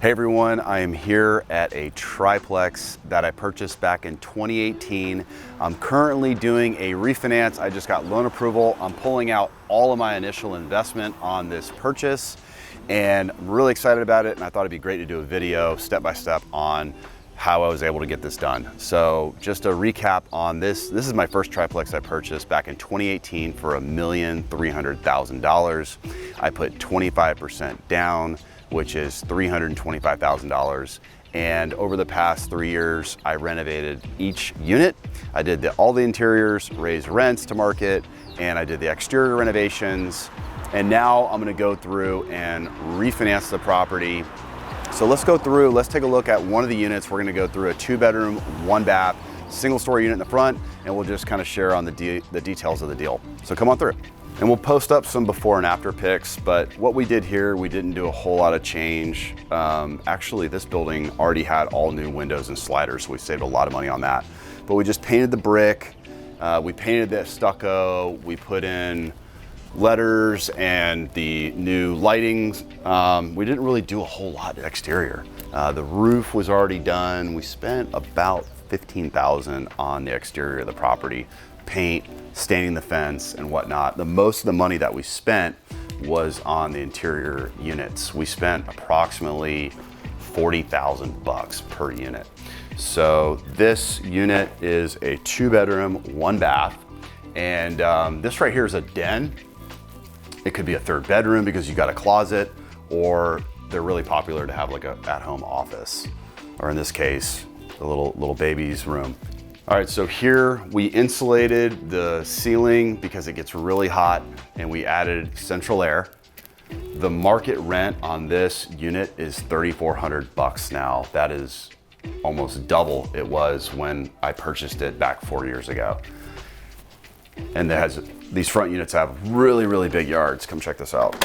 Hey everyone, I am here at a triplex that I purchased back in 2018. I'm currently doing a refinance. I just got loan approval. I'm pulling out all of my initial investment on this purchase and I'm really excited about it, and I thought it'd be great to do a video step by step on how I was able to get this done. So just a recap on this. This is my first triplex I purchased back in 2018 for $1,300,000. I put 25% down, which is $325,000. And over the past 3 years, I renovated each unit. I did all the interiors, raised rents to market, and I did the exterior renovations. And now I'm gonna go through and refinance the property. So let's go through, let's take a look at one of the units. We're gonna go through a 2-bedroom, 1-bath, single-story unit in the front, and we'll just kind of share on the details of the deal. So come on through. And we'll post up some before and after pics, but what we did here, we didn't do a whole lot of change. Actually, this building already had all new windows and sliders, so we saved a lot of money on that. But we just painted the brick, we painted the stucco, we put in letters and the new lighting. We didn't really do a whole lot exterior. The roof was already done. We spent about $15,000 on the exterior of the property, paint, staining the fence and whatnot. Most of the money that we spent was on the interior units. We spent approximately $40,000 per unit. So this unit is a 2-bedroom, 1-bath, and this right here is a den. It could be a 3rd bedroom because you got a closet, or they're really popular to have like a at-home office, or in this case, the little baby's room. All right, so here we insulated the ceiling because it gets really hot, and we added central air. The market rent on this unit is $3,400 now. That is almost double it was when I purchased it back 4 years ago. And these front units have really, really big yards. Come check this out.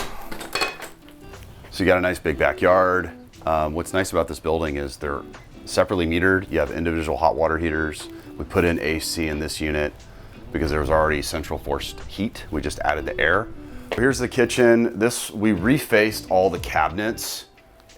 So you got a nice big backyard. What's nice about this building is they're separately metered. You have individual hot water heaters. We put in AC in this unit because there was already central forced heat. We just added the air. Here's the kitchen. We refaced all the cabinets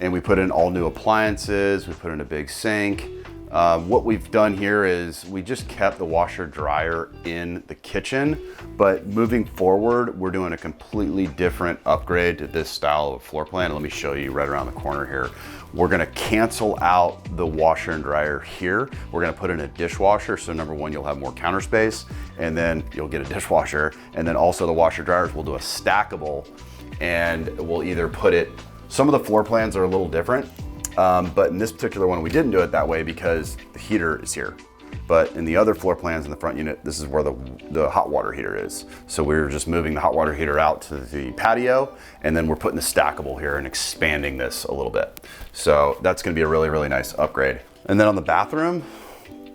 and we put in all new appliances. We put in a big sink. What we've done here is we just kept the washer dryer in the kitchen, but moving forward, we're doing a completely different upgrade to this style of floor plan. Let me show you right around the corner here. We're gonna cancel out the washer and dryer here. We're gonna put in a dishwasher. So number one, you'll have more counter space, and then you'll get a dishwasher. And then also the washer dryers, we'll do a stackable, and we'll either put it, some of the floor plans are a little different. But in this particular one, we didn't do it that way because the heater is here. But in the other floor plans in the front unit, this is where the hot water heater is. So we're just moving the hot water heater out to the patio, and then we're putting the stackable here and expanding this a little bit. So that's gonna be a really, really nice upgrade. And then on the bathroom,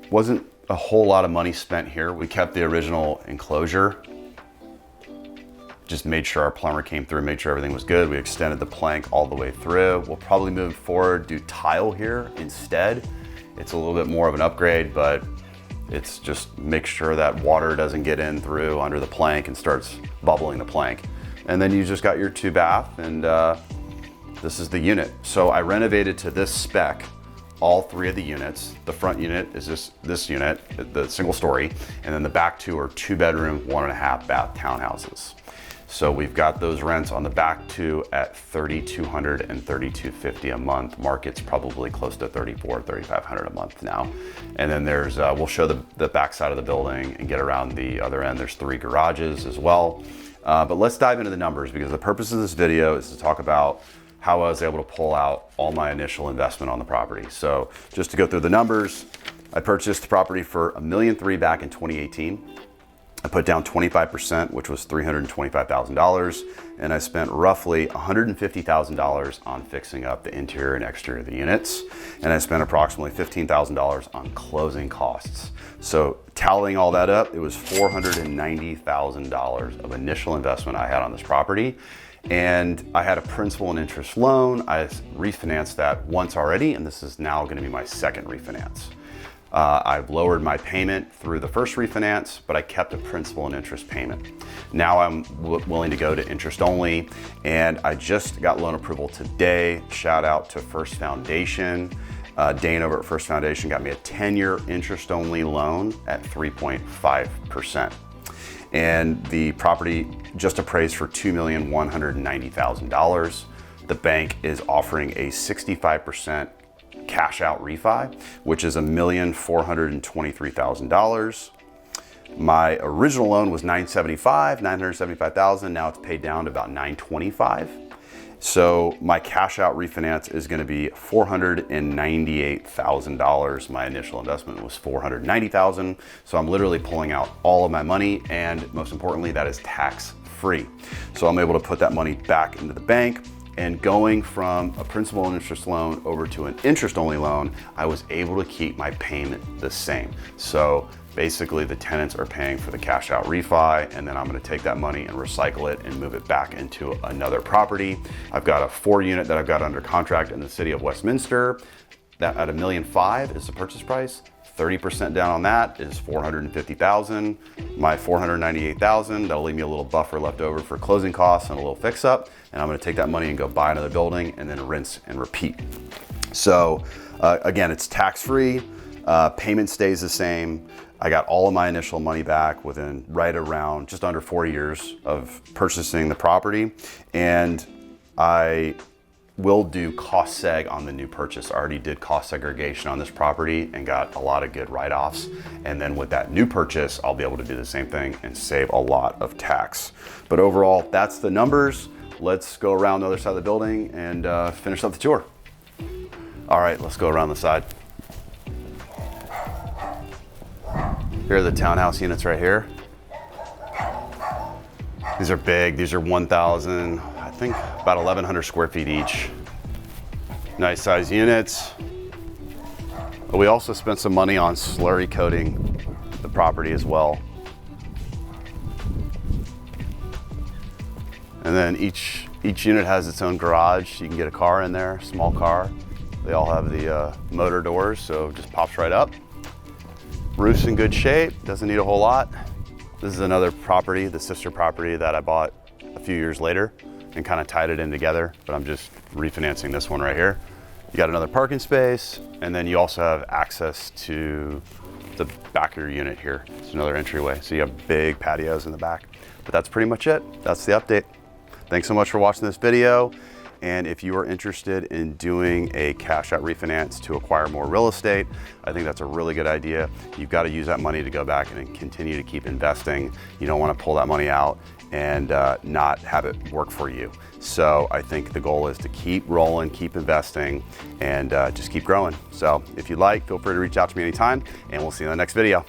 wasn't a whole lot of money spent here. We kept the original enclosure. Just made sure our plumber came through, made sure everything was good. We extended the plank all the way through. We'll probably move forward, do tile here instead. It's a little bit more of an upgrade, but it's just make sure that water doesn't get in through under the plank and starts bubbling the plank. And then you just got your 2-bath, and this is the unit. So I renovated to this spec, all 3 of the units. The front unit is this unit, the single story, and then the back 2 are 2-bedroom, 1.5-bath townhouses. So we've got those rents on the back 2 at $3,200 and $3,250 a month. Market's probably close to $3,400, $3,500 a month now. And then there's, we'll show the back side of the building and get around the other end. There's 3 garages as well. But let's dive into the numbers, because the purpose of this video is to talk about how I was able to pull out all my initial investment on the property. So just to go through the numbers, I purchased the property for $1.3 million back in 2018. I put down 25%, which was $325,000, and I spent roughly $150,000 on fixing up the interior and exterior of the units, and I spent approximately $15,000 on closing costs. So tallying all that up, it was $490,000 of initial investment I had on this property, and I had a principal and interest loan. I refinanced that once already, and this is now going to be my second refinance. I've lowered my payment through the first refinance, but I kept a principal and interest payment. Now I'm willing to go to interest only, and I just got loan approval today. Shout out to First Foundation. Dane over at First Foundation got me a 10-year interest only loan at 3.5%. And the property just appraised for $2,190,000. The bank is offering a 65% cash out refi, which is $1,423,000. My original loan was $975,000. Now it's paid down to about $925,000. So my cash out refinance is going to be $498,000. My initial investment was $490,000. So I'm literally pulling out all of my money, and most importantly, that is tax free. So I'm able to put that money back into the bank. And going from a principal and interest loan over to an interest only loan, I was able to keep my payment the same. So basically the tenants are paying for the cash out refi, and then I'm gonna take that money and recycle it and move it back into another property. I've got a 4-unit that I've got under contract in the city of Westminster. That at $1.5 million is the purchase price. 30% down on that is $450,000. My $498,000, that'll leave me a little buffer left over for closing costs and a little fix up. And I'm gonna take that money and go buy another building and then rinse and repeat. So again, it's tax-free, payment stays the same. I got all of my initial money back within right around just under 4 years of purchasing the property. And I will do cost seg on the new purchase. I already did cost segregation on this property and got a lot of good write-offs. And then with that new purchase, I'll be able to do the same thing and save a lot of tax. But overall, that's the numbers. Let's go around the other side of the building and finish up the tour. All right, let's go around the side. Here are the townhouse units right here. These are big. These are 1,000, I think about 1,100 square feet each. Nice size units. But we also spent some money on slurry coating the property as well. And then each unit has its own garage. You can get a car in there, small car. They all have the motor doors, so it just pops right up. Roof's in good shape, doesn't need a whole lot. This is another property, the sister property that I bought a few years later and kind of tied it in together, but I'm just refinancing this one right here. You got another parking space, and then you also have access to the back of your unit here. It's another entryway, so you have big patios in the back. But that's pretty much it. That's the update. Thanks so much for watching this video. And if you are interested in doing a cash out refinance to acquire more real estate, I think that's a really good idea. You've got to use that money to go back and continue to keep investing. You don't want to pull that money out and not have it work for you. So I think the goal is to keep rolling, keep investing, and just keep growing. So if you'd like, feel free to reach out to me anytime, and we'll see you in the next video.